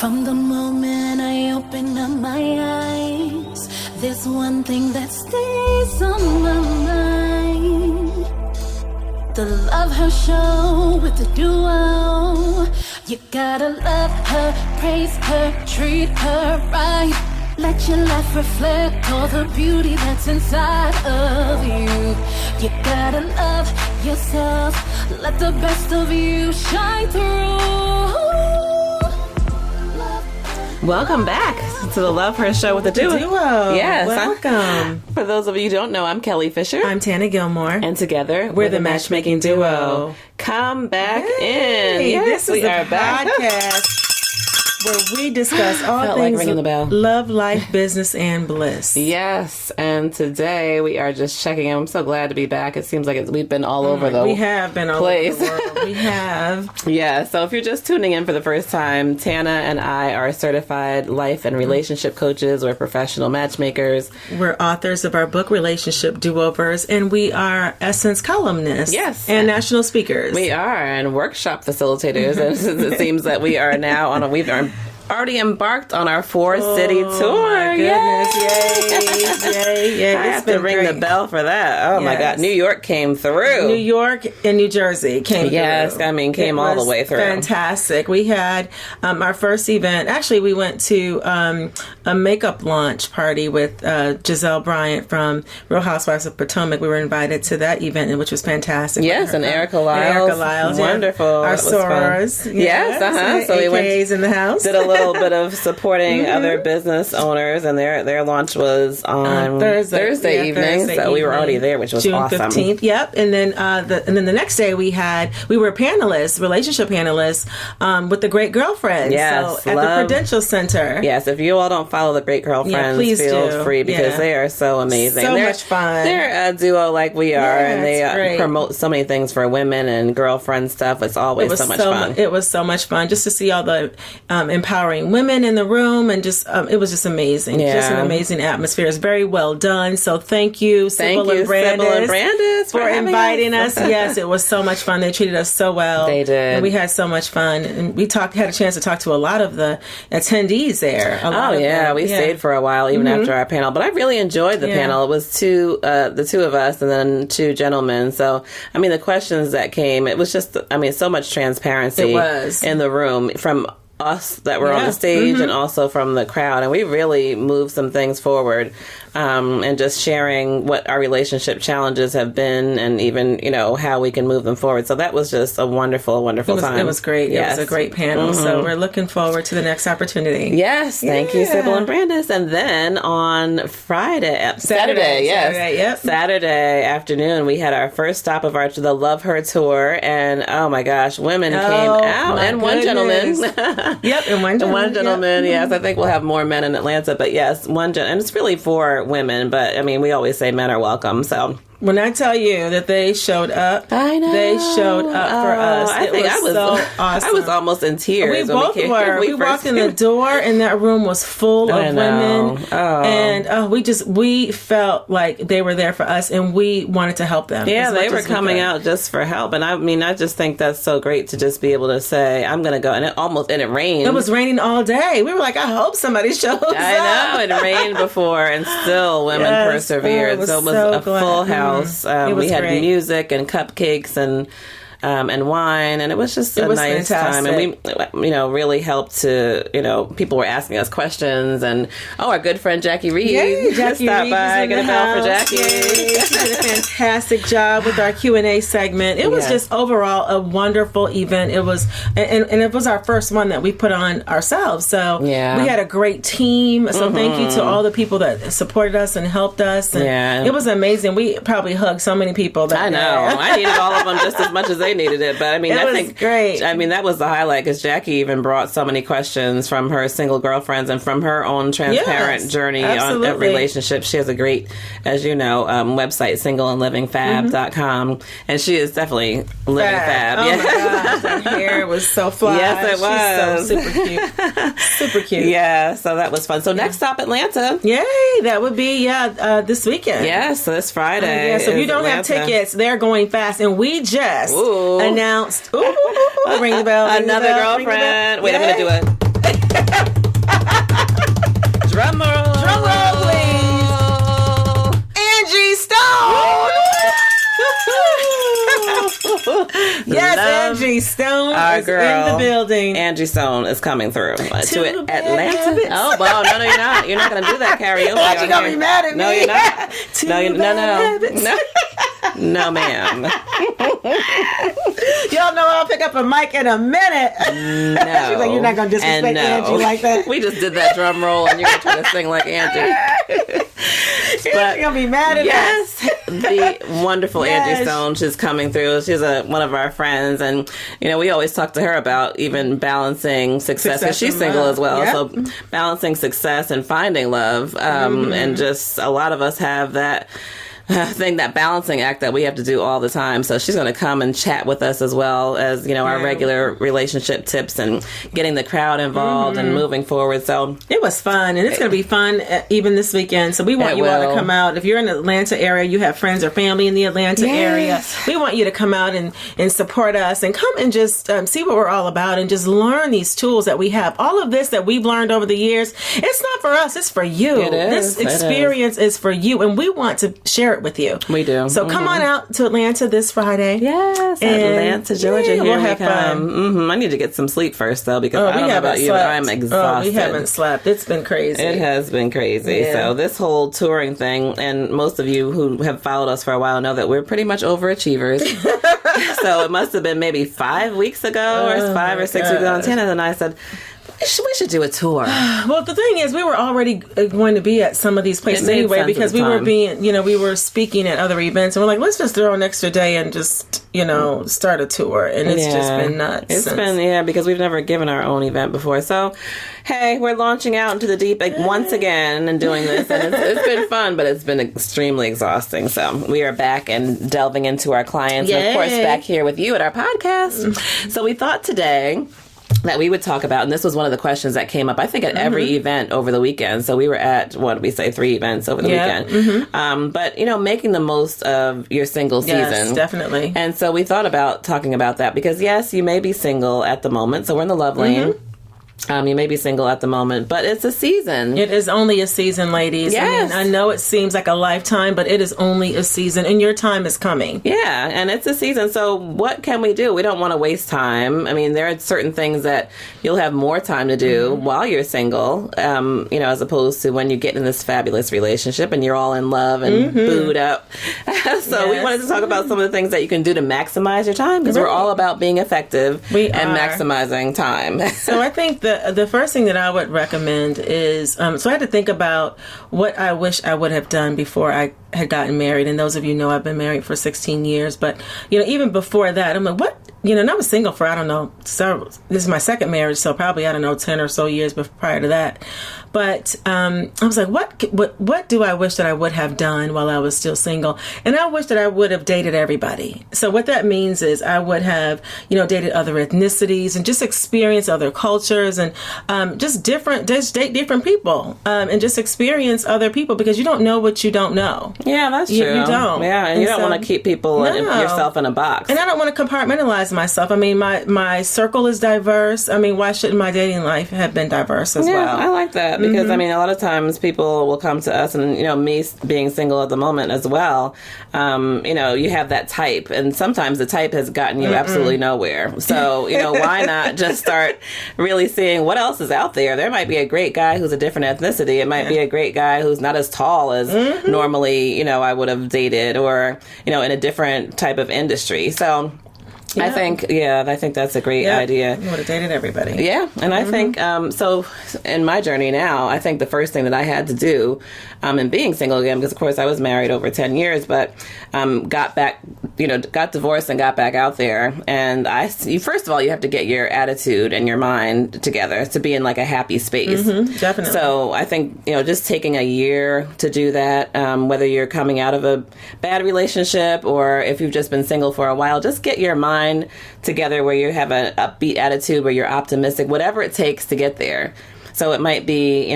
From the moment I open up my eyes, there's one thing that stays on my mind. The Love Her Show with the duo. You gotta love her, praise her, treat her right. Let your life reflect all the beauty that's inside of you. You gotta love yourself, let the best of you shine through. Welcome back to the Love Her Show with the Duo. Yes. Welcome. For those of you who don't know, I'm Kelly Fisher. I'm Tana Gilmore. And together, we're the Matchmaking Duo. Come back in. Yes, this is a podcast where we discuss all things ringing the bell. Love, life, business, and bliss. Yes, and today we are just checking in. I'm so glad to be back. It seems like we've been all over the We have been all over the world. We have. Yeah, so if you're just tuning in for the first time, Tana and I are certified life and relationship coaches. We're professional matchmakers. We're authors of our book, Relationship Do-Overs, and we are Essence columnists. Yes. And national speakers. We are, and workshop facilitators. And it seems that we are now we've already embarked on our 4-city tour. My goodness. Yay. I have to ring the bell for that. Oh my God. New York came through. New York and New Jersey came through. Yes, came all the way through. Fantastic. We had our first event. Actually, we went to a makeup launch party with Giselle Bryant from Real Housewives of Potomac. We were invited to that event, which was fantastic. Yes, and Erica Lyles. Wonderful. Our sorors. Yes, So we went in the house. Did a little bit of supporting other business owners, and their launch was on Thursday evening. So we were already there, which was June awesome. 15th. Yep. And then the next day we were panelists, relationship panelists, with the Great Girlfriends. Yes, so at the Prudential Center. Yes, if you all don't follow the Great Girlfriends, please feel free because they are so amazing. They're much fun. They're a duo like we are, and they promote so many things for women and girlfriend stuff. It's always so much fun. It was so much fun just to see all the empowering women in the room, and just it was just amazing. Just an amazing atmosphere. It's very well done. So thank you, Sybil and Brandis, for inviting us. Yes, it was so much fun. They treated us so well. They did, and we had so much fun. And we had a chance to talk to a lot of the attendees there. We stayed for a while even after our panel. But I really enjoyed the panel. It was the two of us and then two gentlemen. So the questions that came, it was just so much transparency in the room from us that were on the stage and also from the crowd, and we really moved some things forward, and just sharing what our relationship challenges have been, and even how we can move them forward. So that was just a wonderful time. It was great. Yes. It was a great panel. So we're looking forward to the next opportunity. Yes, thank you, Sybil and Brandis. And then on Saturday afternoon, we had our first stop of the Love Her tour, and oh my gosh, women came out, and one gentleman. Yep, and one gentleman. Yes, I think we'll have more men in Atlanta, but yes, one gentleman. And it's really for women, but we always say men are welcome. So when I tell you that they showed up, I know they showed up for us. It was so awesome. I was almost in tears. We both were. We walked in the door, and that room was full of women, and we felt like they were there for us, and we wanted to help them. Yeah, they were coming out just for help, and I just think that's so great to just be able to say, I'm going to go, and it rained. It was raining all day. We were like, I hope somebody shows up. I know, it rained before, and still women persevered. So it was a full house. We had music and cupcakes and wine, and it was just a nice time. And we, really helped to, people were asking us questions, and our good friend Jackie Reed stopped by, get a bell for Jackie. She did a fantastic job with our Q&A segment. It was just overall a wonderful event. It was, and it was our first one that we put on ourselves. So we had a great team. So thank you to all the people that supported us and helped us. And it was amazing. We probably hugged so many people that day. I needed all of them just as much as they needed it, but I think great. That was the highlight, because Jackie even brought so many questions from her single girlfriends and from her own transparent journey on relationships. She has a great, as you know, website, single&livingfab.com, and she is definitely living fab. Oh my gosh, her hair was so fly. Yes, it was. She's so super cute. Super cute. Yeah, so that was fun. So next stop, Atlanta. Yay, that would be this weekend. Yes, this Friday. So if you don't have tickets, they're going fast, and we just announced ring the bell, another girlfriend. Wait, I'm gonna do it. Drum roll. Drum roll, please. Angie Stone. Yes, Angie Stone is in the building. Angie Stone is coming through to Atlanta. Oh, well, no, you're not. You're not going to do that karaoke. Thought you going to be mad at me. No, you're not. No. No, ma'am. Y'all know I'll pick up a mic in a minute. No. She's like, you're not going to disrespect Angie like that. We just did that drum roll and you're going to try to sing like Angie. But you're going to be mad at us. The wonderful Angie Stone, she's coming through. She's one of our friends, and we always talk to her about even balancing success because she's single as well. Yep. So balancing success and finding love, and just a lot of us have that thing, that balancing act that we have to do all the time. So she's going to come and chat with us as well as our regular relationship tips and getting the crowd involved and moving forward. So it was fun, and it's going to be fun even this weekend. So we want you all to come out. If you're in the Atlanta area, you have friends or family in the Atlanta area, we want you to come out and support us and come and just see what we're all about and just learn these tools that we have. All of this that we've learned over the years, it's not for us, it's for you. This experience is for you, and we want to share it with you. We do. So come on out to Atlanta this Friday. Yes, Atlanta, Georgia. Here we'll have fun. I need to get some sleep first, though, because I don't know about you, but I'm exhausted. We haven't slept. It's been crazy. It has been crazy. Yeah. So this whole touring thing, and most of you who have followed us for a while know that we're pretty much overachievers. So it must have been maybe 5 weeks ago or 5 or 6 weeks ago. And Tana and I said, we should do a tour. Well, the thing is, we were already going to be at some of these places anyway because we were speaking at other events, and we're like, let's just throw an extra day and just, start a tour. And it's just been nuts. It's been, because we've never given our own event before. So, hey, we're launching out into the deep once again and doing this. And it's been fun, but it's been extremely exhausting. So we are back and delving into our clients. Yay. And, of course, back here with you at our podcast. So we thought today that we would talk about, and this was one of the questions that came up, I think, at every event over the weekend. So we were at, 3 events over the weekend. But, making the most of your single season. Yes, definitely. And so we thought about talking about that because, yes, you may be single at the moment. So we're in the love lane. You may be single at the moment, but it's a season. It is only a season, ladies. Yes. I know it seems like a lifetime, but it is only a season, and your time is coming. Yeah, and it's a season, so what can we do? We don't want to waste time. I mean, there are certain things that you'll have more time to do while you're single, as opposed to when you get in this fabulous relationship and you're all in love and booed up. So we wanted to talk about some of the things that you can do to maximize your time, because we're all about being effective and maximizing time. So I think the first thing that I would recommend is, so I had to think about what I wish I would have done before I had gotten married. And those of you know I've been married for 16 years. But, even before that, I'm like, what? And I was single for, this is my second marriage, so probably, 10 or so years prior to that. But I was like, what do I wish that I would have done while I was still single? And I wish that I would have dated everybody. So what that means is I would have, dated other ethnicities and just experience other cultures and just date different people and just experience other people, because you don't know what you don't know. Yeah, that's true. You don't. Yeah, and you don't want to keep people yourself in a box. And I don't want to compartmentalize myself. I mean, my circle is diverse. I mean, why shouldn't my dating life have been diverse as well? I like that. Because, a lot of times people will come to us, and, me being single at the moment as well, you have that type, and sometimes the type has gotten you absolutely nowhere. So, why not just start really seeing what else is out there? There might be a great guy who's a different ethnicity. It might be a great guy who's not as tall as normally, I would have dated, or, in a different type of industry. So I think that's a great idea. You would have dated everybody. Yeah, and I think, so in my journey now, I think the first thing that I had to do in being single again, because of course I was married over 10 years, but got divorced and got back out there. And first of all, you have to get your attitude and your mind together to be in like a happy space. Definitely. So I think, just taking a year to do that, whether you're coming out of a bad relationship or if you've just been single for a while, just get your mind together where you have an upbeat attitude, where you're optimistic, whatever it takes to get there. So it might be,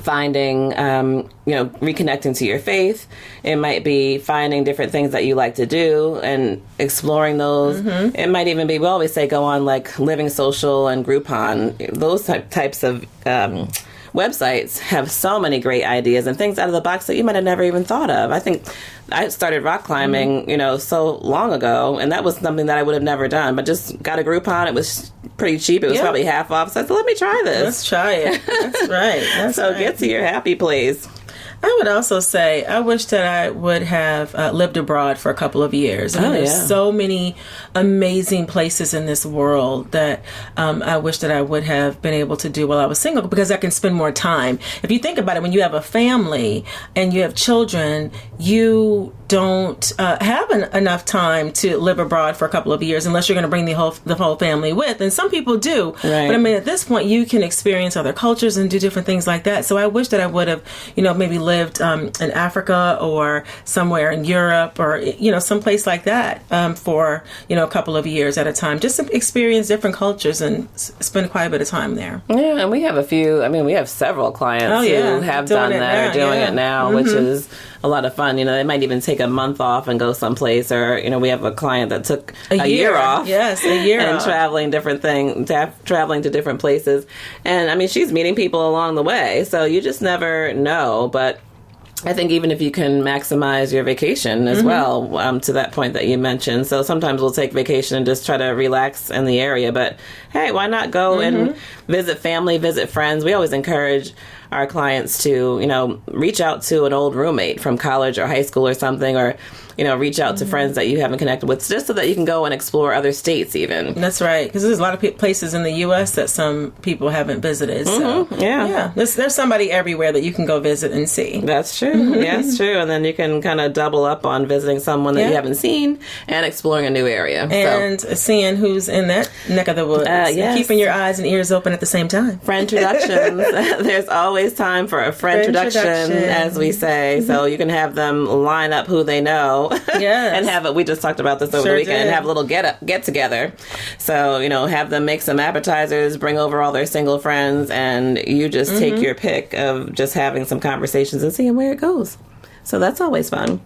finding, reconnecting to your faith. It might be finding different things that you like to do and exploring those. It might even be, we always say, go on like Living Social and Groupon, those types of websites have so many great ideas and things out of the box that you might have never even thought of. I think I started rock climbing, so long ago, and that was something that I would have never done, but just got a Groupon. It was pretty cheap. It was probably half off. So I said, let me try this. Let's try it. That's right. So get to your happy place. I would also say I wish that I would have lived abroad for a couple of years. There's so many amazing places in this world that I wish that I would have been able to do while I was single, because I can spend more time. If you think about it, when you have a family and you have children, you don't have enough time to live abroad for a couple of years unless you're going to bring the whole family with. And some people do. Right. But I mean, at this point, you can experience other cultures and do different things like that. So I wish that I would have, maybe lived in Africa or somewhere in Europe or, someplace like that for, a couple of years at a time, just to experience different cultures and spend quite a bit of time there. Yeah, and we have several clients who have done that or doing it now, which is a lot of fun. They might even take a month off and go someplace, or we have a client that took a year off. Yes, a year and off. traveling to different places. And I mean, she's meeting people along the way, so you just never know. But I think even if you can maximize your vacation as well, to that point that you mentioned. So sometimes we'll take vacation and just try to relax in the area. But hey, why not go and visit family, visit friends? We always encourage our clients to, reach out to an old roommate from college or high school or something, or, reach out to friends that you haven't connected with, just so that you can go and explore other states even. That's right, because there's a lot of places in the U.S. that some people haven't visited. So, there's somebody everywhere that you can go visit and see. That's true. Yeah, it's true. And then you can kind of double up on visiting someone that you haven't seen and exploring a new area. And seeing who's in that neck of the woods. And keeping your eyes and ears open at the same time. Friend introductions. There's always time for a friend introduction, as we say. So you can have them line up who they know. Yes. And have it. We just talked about this over the weekend. And have a little get together. So, have them make some appetizers, bring over all their single friends, and you just take your pick of just having some conversations and seeing where it goes. So that's always fun.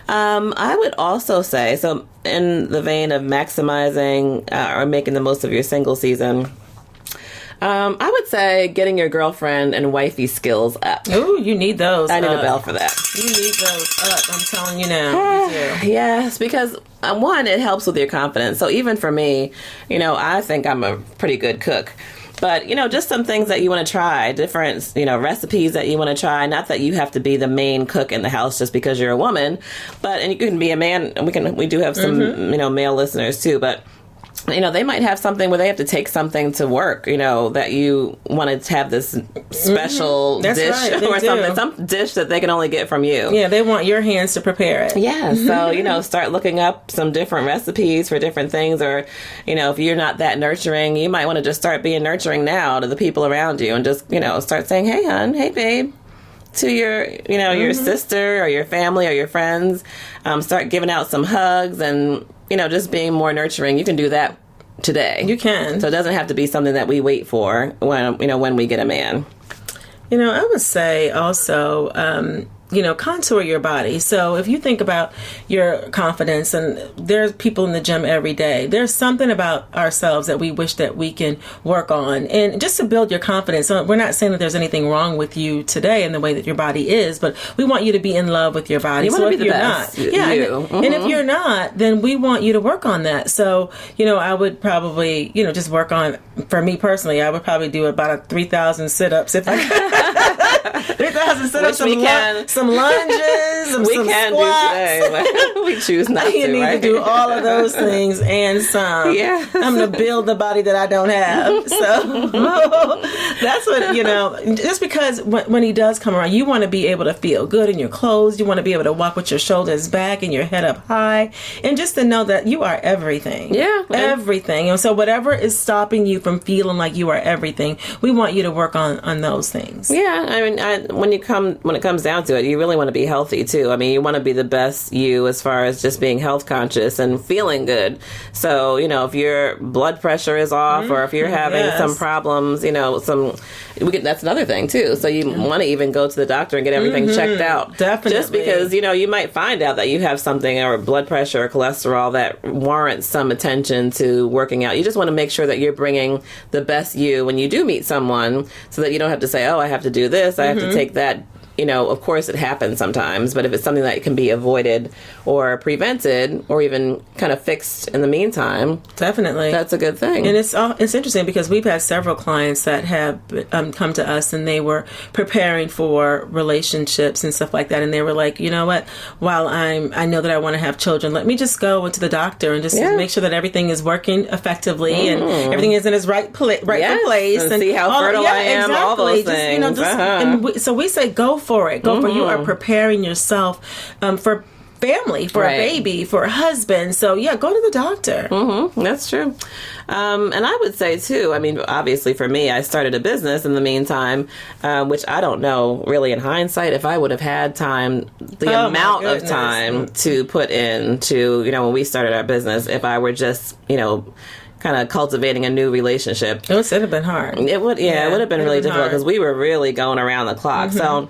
I would also say, so in the vein of maximizing or making the most of your single season, I would say getting your girlfriend and wifey skills up. Ooh, you need those. I need a bell for that. You need those up. I'm telling you now. Yes, because one, it helps with your confidence. So even for me, I think I'm a pretty good cook. But, just some things that you want to try, different, recipes that you want to try. Not that you have to be the main cook in the house just because you're a woman, and you can be a man. And we do have some, male listeners too, but they might have something where they have to take something to work, that you want to have this special dish or something, some dish that they can only get from you. Yeah, they want your hands to prepare it. Yeah, so, start looking up some different recipes for different things, or, if you're not that nurturing, you might want to just start being nurturing now to the people around you and just, start saying, hey, hon, hey, babe, to your, your sister or your family or your friends. Start giving out some hugs and, just being more nurturing. You can do that today. You can. So it doesn't have to be something that we wait for when we get a man. I would say also, contour your body. So if you think about your confidence, and there's people in the gym every day, there's something about ourselves that we wish that we can work on, and just to build your confidence. So we're not saying that there's anything wrong with you today in the way that your body is, but we want you to be in love with your body. You want to be the best. And if you're not, then we want you to work on that. So, I would probably, just work on, for me personally, I would probably do about 3,000 sit-ups if I could. 3,000 sit-ups, some lunges, some squats. Do today. We choose not to. You need to do all of those things and some. Yeah. I'm going to build the body that I don't have. So that's what, just because when he does come around, you want to be able to feel good in your clothes. You want to be able to walk with your shoulders back and your head up high. And just to know that you are everything. Yeah. Everything. And so whatever is stopping you from feeling like you are everything, we want you to work on those things. Yeah. I mean, when it comes down to it, you really want to be healthy too. I mean, you want to be the best you as far as just being health conscious and feeling good. So, if your blood pressure is off, or if you're having some problems, some that's another thing too. So you want to even go to the doctor and get everything checked out. Definitely. Just because, you might find out that you have something or blood pressure or cholesterol that warrants some attention to working out. You just want to make sure that you're bringing the best you when you do meet someone, so that you don't have to say, oh, I have to do this, I have to take that. Of course it happens sometimes, but if it's something that can be avoided or prevented or even kind of fixed in the meantime, definitely, that's a good thing. And it's interesting because we've had several clients that have come to us and they were preparing for relationships and stuff like that, and they were like, you know what? While I know that I want to have children, let me just go into the doctor and just make sure that everything is working effectively and everything is in its rightful place, and see how fertile I am. Exactly. All those things. And so we say, go for it. Go for it. You are preparing yourself for family, for a baby, for a husband. So go to the doctor. That's true. And I would say too, obviously for me, I started a business in the meantime, which I don't know really in hindsight if I would have had time, the amount of time to put into, when we started our business, if I were just, kind of cultivating a new relationship. It would have been hard. It would have been really difficult because we were really going around the clock. So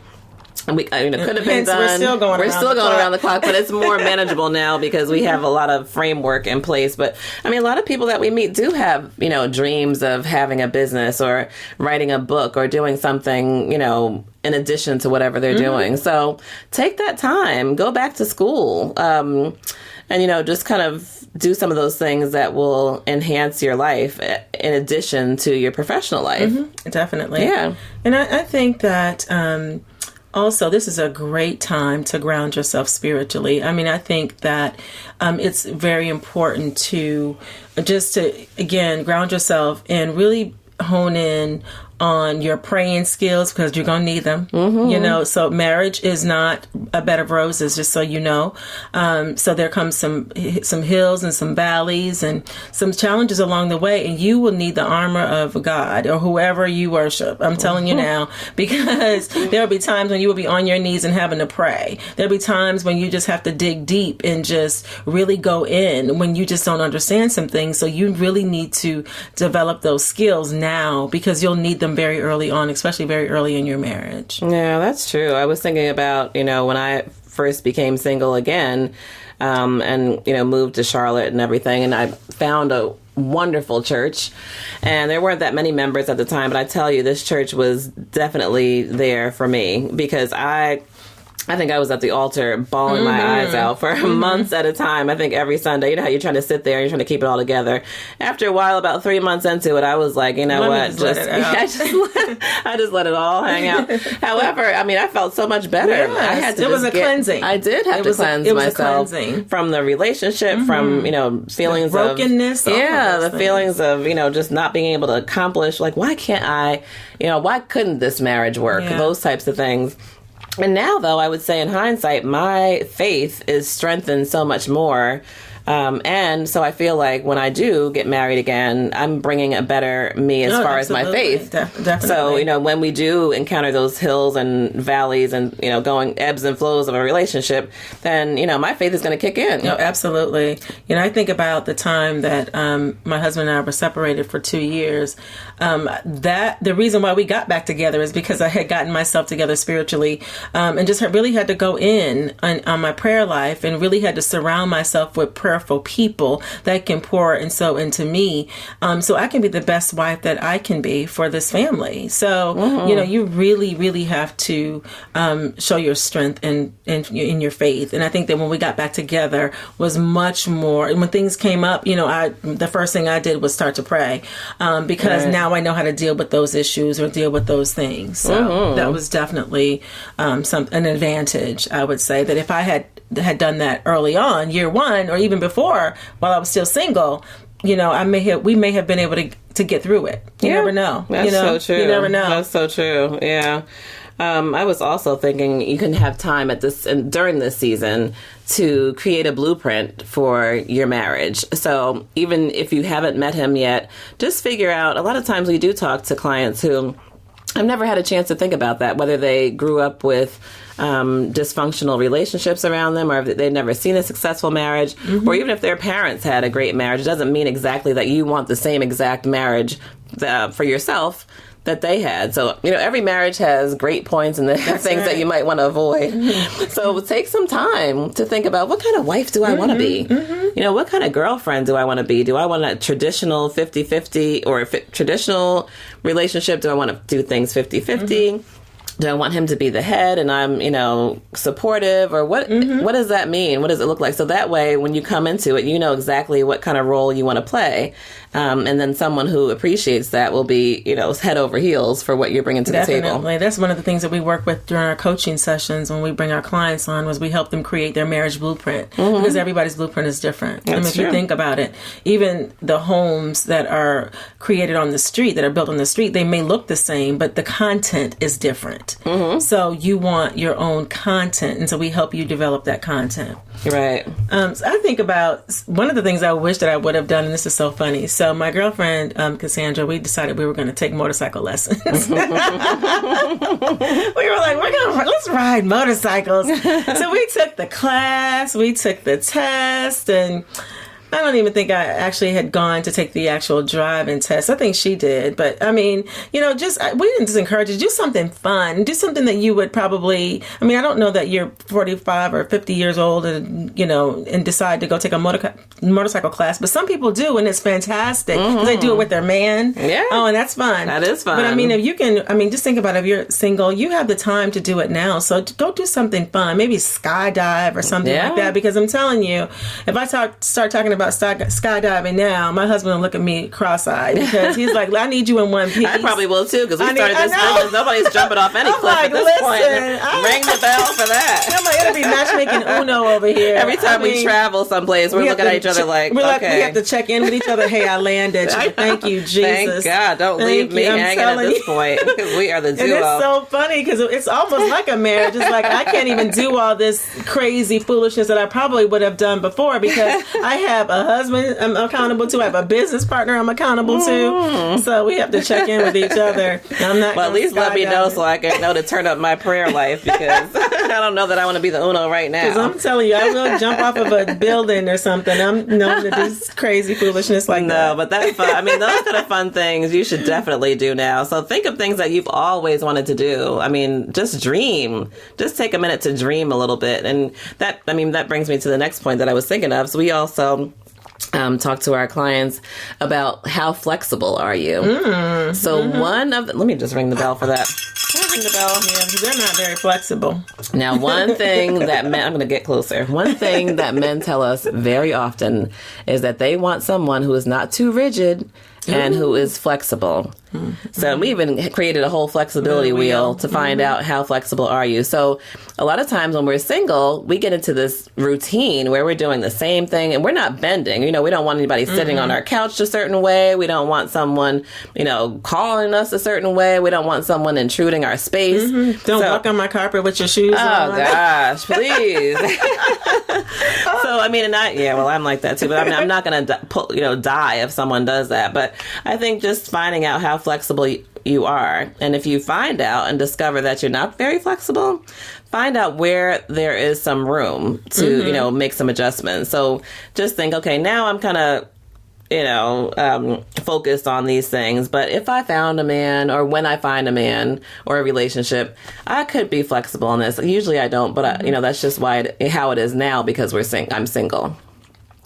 we could have been done. We're still going around the clock, but it's more manageable now because we have a lot of framework in place. But a lot of people that we meet do have, dreams of having a business or writing a book or doing something, in addition to whatever they're doing. So take that time, go back to school, and, just kind of do some of those things that will enhance your life in addition to your professional life. Definitely. Yeah. And I think that, also, this is a great time to ground yourself spiritually. I think that it's very important to again, ground yourself and really hone in on your praying skills because you're going to need them. So marriage is not a bed of roses, just so you know. So there comes some hills and some valleys and some challenges along the way, and you will need the armor of God or whoever you worship. I'm telling you now, because there will be times when you will be on your knees and having to pray. There'll be times when you just have to dig deep and just really go in when you just don't understand some things. So you really need to develop those skills now because you'll need them very early on, especially very early in your marriage. Yeah, that's true. I was thinking about, when I first became single again, and, moved to Charlotte and everything, and I found a wonderful church, and there weren't that many members at the time, but I tell you, this church was definitely there for me because I think I was at the altar bawling my eyes out for months at a time. I think every Sunday, how you're trying to sit there and you're trying to keep it all together. After a while, about 3 months into it, I was like, I just let it all hang out. However, I felt so much better. Yes, it was a cleansing. I did have to cleanse myself from the relationship, from, feelings the brokenness, of, the feelings of, just not being able to accomplish, like, why can't I, why couldn't this marriage work? Yeah. Those types of things. And now, though, I would say in hindsight, my faith is strengthened so much more. And so I feel like when I do get married again, I'm bringing a better me as far as my faith. Definitely. So, when we do encounter those hills and valleys and, going ebbs and flows of a relationship, then, my faith is going to kick in. No, absolutely. I think about the time that my husband and I were separated for 2 years. The reason why we got back together is because I had gotten myself together spiritually and just really had to go in on my prayer life and really had to surround myself with prayerful people that can pour and sow into me, so I can be the best wife that I can be for this family. So you really, really have to show your strength in your faith. And I think that when we got back together was much more. And when things came up, the first thing I did was start to pray because now I know how to deal with those issues or deal with those things. So that was definitely an advantage. I would say that if I had done that early on, year one, or even before, while I was still single, we may have been able to get through it. You never know. That's so true. You never know. That's so true. Yeah. I was also thinking you can have time during this season to create a blueprint for your marriage. So even if you haven't met him yet, just figure out, a lot of times we do talk to clients who I've never had a chance to think about that, whether they grew up with dysfunctional relationships around them, or if they've never seen a successful marriage, or even if their parents had a great marriage. It doesn't mean exactly that you want the same exact marriage for yourself that they had. So, every marriage has great points and things that you might want to avoid. So take some time to think about, what kind of wife do I want to be? What kind of girlfriend do I want to be? Do I want a traditional 50-50 or traditional relationship? Do I want to do things 50-50? Do I want him to be the head and I'm, supportive? Or what does that mean? What does it look like? So that way, when you come into it, you know exactly what kind of role you want to play. And then someone who appreciates that will be, head over heels for what you're bringing to the table. Definitely. That's one of the things that we work with during our coaching sessions when we bring our clients on, was we help them create their marriage blueprint, because everybody's blueprint is different. That's if you think about it, even the homes that are created on the street, that are built on the street, they may look the same, but the content is different. So you want your own content, and so we help you develop that content. Right. So I think about one of the things I wish that I would have done, and this is so funny. So my girlfriend, Cassandra, we decided we were going to take motorcycle lessons. We were like, let's ride motorcycles. So we took the class, we took the test, and I don't even think I actually had gone to take the actual driving test. I think she did. But, we didn't just encourage you to do something fun. Do something that you would probably, I don't know that you're 45 or 50 years old and decide to go take a motorcycle class. But some people do, and it's fantastic. They do it with their man. Yeah. Oh, and that's fun. That is fun. But, if you can, just think about it. If you're single, you have the time to do it now. So go do something fun. Maybe skydive or something like that. Because I'm telling you, if I start talking about skydiving now, my husband will look at me cross-eyed, because he's like, I need you in one piece. I probably will too, because we started this business. Nobody's jumping off any cliff at this point. Ring the bell for that. I'm like, it'll be matchmaking Uno over here. Every time we travel someplace, we're looking at each other like, okay. We have to check in with each other. Hey, I landed. Thank you, Jesus. Thank God. Don't leave me hanging at this point, because we are the duo. And it's so funny, because it's almost like a marriage. It's like, I can't even do all this crazy foolishness that I probably would have done before, because I have a husband I'm accountable to. I have a business partner I'm accountable to. So we have to check in with each other. I'm not. Well, at least let me know so I can know to turn up my prayer life, because I don't know that I want to be the Uno right now. Because I'm telling you, I will jump off of a building or something. I'm known to do crazy foolishness like that. No, but that's fun. Those kind of fun things you should definitely do now. So think of things that you've always wanted to do. Just dream. Just take a minute to dream a little bit. And that brings me to the next point that I was thinking of. So we also talk to our clients about how flexible are you. One of let me just ring the bell for that. Can I ring the bell? Yeah, because they're not very flexible. Now, one thing that men, I'm going to get closer. One thing that men tell us very often is that they want someone who is not too rigid and who is flexible. So we even created a whole flexibility wheel to find out how flexible are you. So a lot of times when we're single, we get into this routine where we're doing the same thing and we're not bending. We don't want anybody sitting on our couch a certain way. We don't want someone, calling us a certain way. We don't want someone intruding our space. Don't walk on my carpet with your shoes on. Oh gosh, please. So I'm like that too. But I'm not going to die if someone does that. But I think just finding out how flexible you are, and if you find out and discover that you're not very flexible, find out where there is some room to make some adjustments. So just think, okay, now I'm kind of focused on these things, but if I found a man, or when I find a man or a relationship, I could be flexible on this. Usually I don't, but that's just how it is now, because I'm single.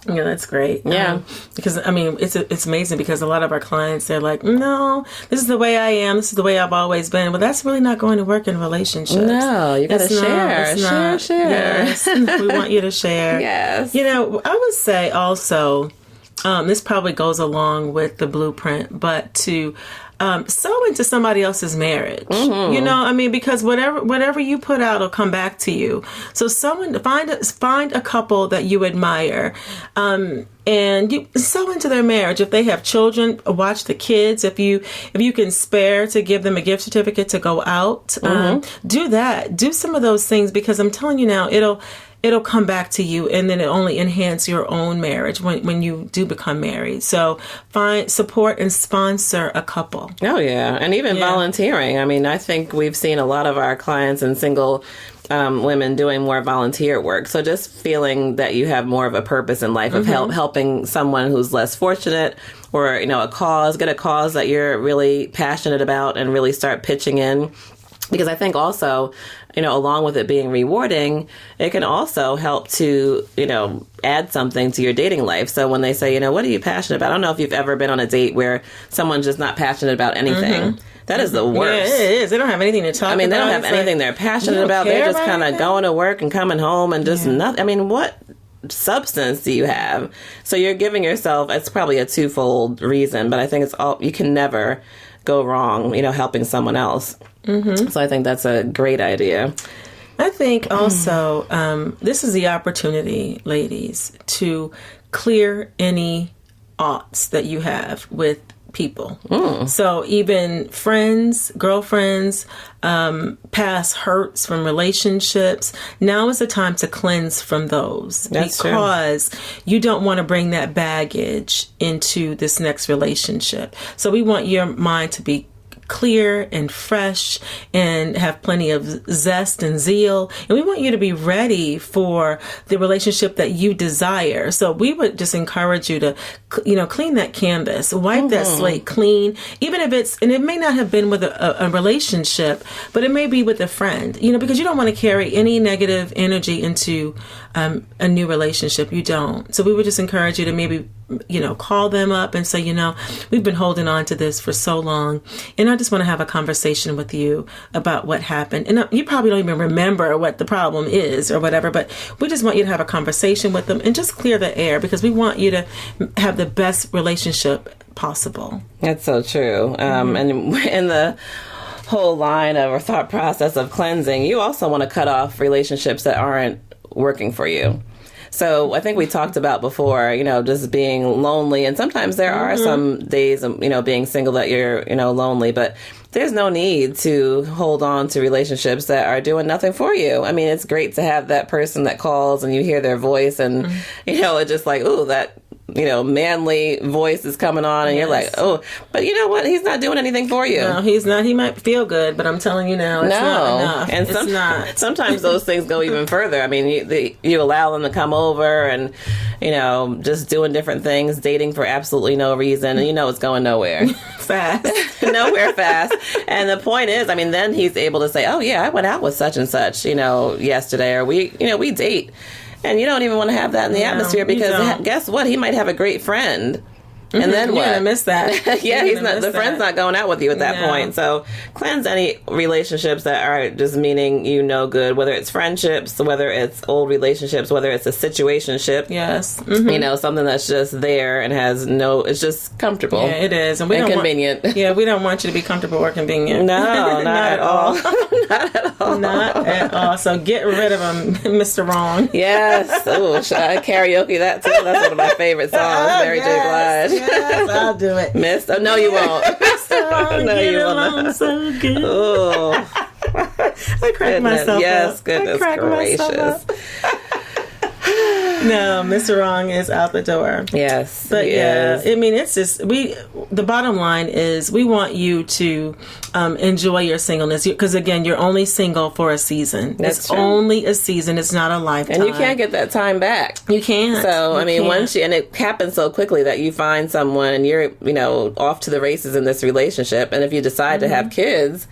Yeah, that's great. Yeah. Because, it's amazing, because a lot of our clients, they're like, no, this is the way I am. This is the way I've always been. Well, that's really not going to work in relationships. No, you got to share. Share. Yes. We want you to share. Yes. I would say also, this probably goes along with the blueprint, but to sow into somebody else's marriage. Because whatever you put out will come back to you. So find a couple that you admire, and you sow into their marriage. If they have children, watch the kids. If you can spare to give them a gift certificate to go out, do that. Do some of those things, because I'm telling you now, it'll come back to you, and then it only enhance your own marriage when you do become married. So find support and sponsor a couple. Oh yeah, and even volunteering. I mean, I think we've seen a lot of our clients and single women doing more volunteer work. So just feeling that you have more of a purpose in life of helping someone who's less fortunate, or get a cause that you're really passionate about and really start pitching in. Because I think also, along with it being rewarding, it can also help to, add something to your dating life. So when they say, what are you passionate about? I don't know if you've ever been on a date where someone's just not passionate about anything. That is the worst. Yeah, it is. They don't have anything to talk about. I mean, they don't have anything they're passionate about. They're just kind of going to work and coming home and just nothing. I mean, what substance do you have? So you're giving yourself, it's probably a twofold reason, but I think you can never go wrong, helping someone else. So I think that's a great idea. I think also this is the opportunity, ladies, to clear any oughts that you have with people. So even friends, girlfriends, past hurts from relationships, now is the time to cleanse from those. That's because you don't want to bring that baggage into this next relationship. So we want your mind to be clear and fresh and have plenty of zest and zeal, and we want you to be ready for the relationship that you desire. So we would just encourage you to clean that canvas, wipe that slate clean, even if and it may not have been with a relationship, but it may be with a friend, because you don't want to carry any negative energy into a new relationship. You don't. So we would just encourage you to maybe call them up and say, we've been holding on to this for so long, and I just want to have a conversation with you about what happened. And you probably don't even remember what the problem is or whatever, but we just want you to have a conversation with them and just clear the air, because we want you to have the best relationship possible. That's so true. And in the whole line of or thought process of cleansing, you also want to cut off relationships that aren't working for you. So I think we talked about before, just being lonely. And sometimes there are some days of, being single that you're, lonely. But there's no need to hold on to relationships that are doing nothing for you. I mean, it's great to have that person that calls and you hear their voice and, it's just like, ooh, that manly voice is coming on, and you're like, oh, but you know what? He's not doing anything for you. No, he's not. He might feel good, but I'm telling you now, it's not enough. And it's not. Sometimes those things go even further. I mean, you allow them to come over and, just doing different things, dating for absolutely no reason, and it's going nowhere. Fast. Nowhere fast. And the point is, I mean, then he's able to say, oh, yeah, I went out with such and such, yesterday, or we date. And you don't even want to have that in the atmosphere, because guess what? He might have a great friend. And then what? You're going to miss that. Yeah, he's not. The friend's not going out with you at that point. So cleanse any relationships that are just meaning you no good, whether it's friendships, whether it's old relationships, whether it's a situationship. Yes. Something that's just there and has it's just comfortable. Yeah, it is. And convenient. We don't want you to be comfortable or convenient. No, not at all. Not at all. Not at all. So get rid of him, Mr. Wrong. Yes. Oh, should I karaoke that too? That's one of my favorite songs. Mary J. Blige. Yes, I'll do it. Oh, no, you won't. No, you won't. So good. Oh, I crack myself yes, up. Goodness gracious. No, Mr. Wrong is out the door. Yes. But I mean, it's just, the bottom line is we want you to enjoy your singleness, because again, you're only single for a season. It's only a season. It's not a lifetime. And you can't get that time back. You can't. So, I mean, once and it happens so quickly that you find someone and you're, off to the races in this relationship. And if you decide to have kids,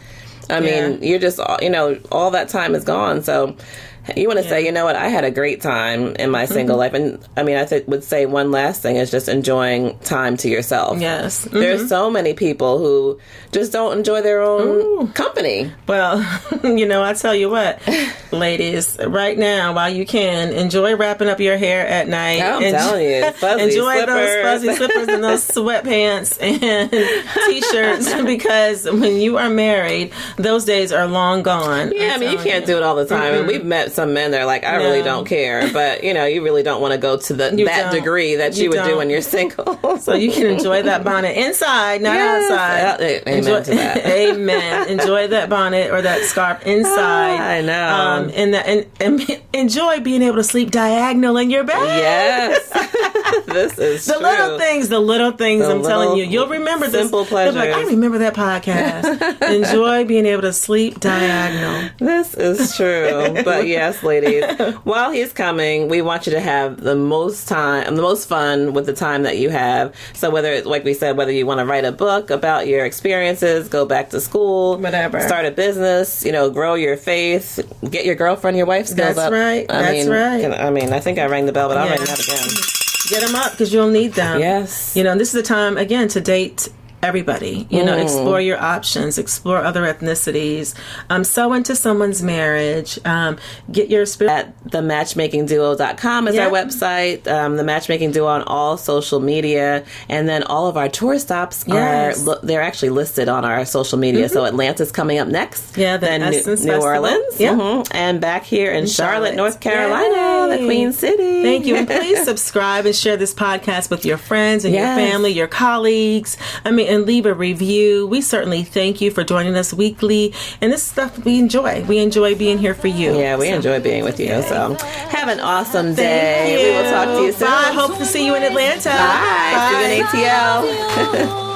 I mean, you're just, all that time is gone. So you want to say, you know what, I had a great time in my single life. And I mean, I would say one last thing is just enjoying time to yourself. Yes. There's so many people who just don't enjoy their own company. Well, I tell you what, ladies, right now, while you can, enjoy wrapping up your hair at night. I'm telling you, fuzzy enjoy slippers. Those fuzzy slippers and those sweatpants and t-shirts, because when you are married, those days are long gone. Yeah, I mean, you can't do it all the time. And we've met some men that are like, I really don't care, but you really don't want to go to that degree that you would do when you're single. So you can enjoy that bonnet inside, not outside. Amen to that. Amen. Enjoy that bonnet or that scarf inside. I know. And enjoy being able to sleep diagonal in your bed. Yes. This is the true. little things. I'm telling you, you'll remember this. Simple pleasures. Like, I remember that podcast. Enjoy being able to sleep diagonal. This is true. But yes, ladies, while he's coming, we want you to have the most fun with the time that you have. So whether it's, like we said, whether you want to write a book about your experiences, go back to school, whatever, start a business, grow your faith, get your girlfriend, your wife skills up. That's right. I think I rang the bell, but I'll ring that again. Get them up because you'll need them. Yes. This is the time, again, to date everybody. Explore your options, explore other ethnicities, sow into someone's marriage, get your spirit. At thematchmakingduo.com is our website, the Matchmaking Duo on all social media, and then all of our tour stops they're actually listed on our social media. So Atlanta's coming up next. Yeah, then New Orleans. Yeah. And back here in Charlotte, North Carolina, the Queen City. Thank you. And please subscribe and share this podcast with your friends and your family, your colleagues. And leave a review. We certainly thank you for joining us weekly. And this stuff we enjoy. We enjoy being here for you. Yeah, we enjoy being with you. So have an awesome day. We will talk to you soon. Bye. Hope to see you in Atlanta. Bye. See you in ATL.